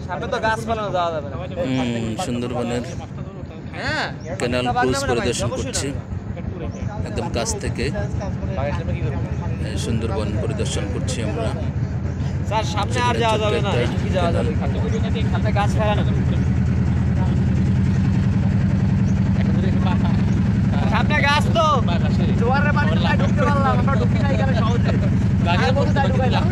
সামনে তো গাছ পালানো যাওয়া যাবে না। সুন্দরবনের হ্যাঁ ক্যানাল ক্রুজ পরিদর্শন করছি একদম কাছ থেকে। সুন্দরবন পরিদর্শন করছি আমরা। স্যার সামনে আর যাওয়া যাবে না, এইটুকু যাওয়া যাবে। সামনে গাছ ফেলানো, সামনে গাছ তো জোয়ারের পানি ঢুকতে পারলাম, আমরা ঢুকি নাই এখানে সহজে। গাছের মধ্যে তাই ঢুকাইলাম।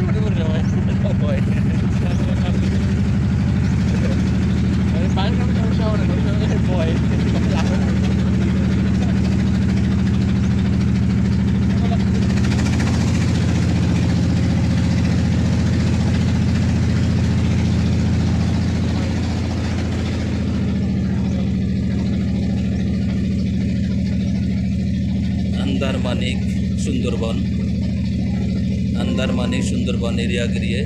আন্দারমানিক সুন্দরবন, আন্দারমানিক সুন্দরবন এরিয়া গিয়ে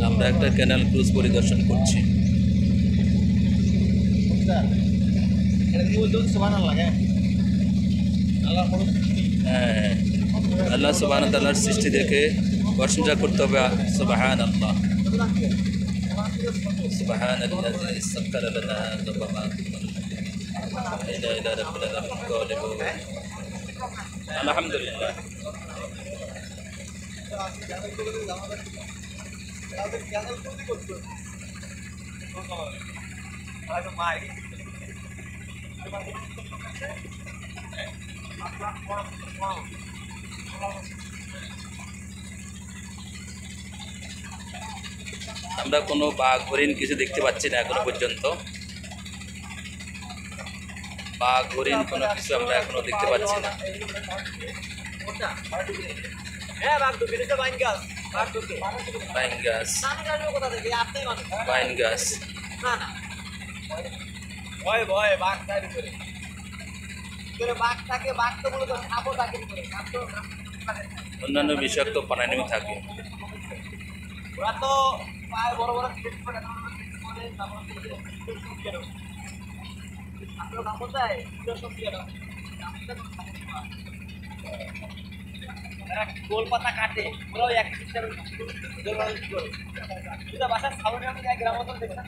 আমরা একটা ক্যানাল ক্রুজ পরিদর্শন করছি। হ্যাঁ, আল্লাহ সুবহানাহু ওয়া তাআলার সৃষ্টি দেখে প্রশংসা করতে হবে। সুবহানাল্লাহ, সুবহানাল্লাযী সাক্কারা লানা হাযা ওয়া মা কুন্না ইলা রাব্বিনা লামুনকালিবুন। আলহামদুলিল্লাহ। আমরা কোনো বাঘ হরিণ কিছু দেখতে পাচ্ছি না এখনো পর্যন্ত। বাঘ হরিণ কোনো কিছু আমরা এখনো দেখতে পাচ্ছি না। পাইন গাছ, পাইন গাছ। অন্যান্য বিষাক্ত প্রাণীও থাকে। ওরা তো পায়ে বড় বড় গোল পাতা কাটে, ওরাও এক বাসার সামনে আমি গ্রাম দেখলাম।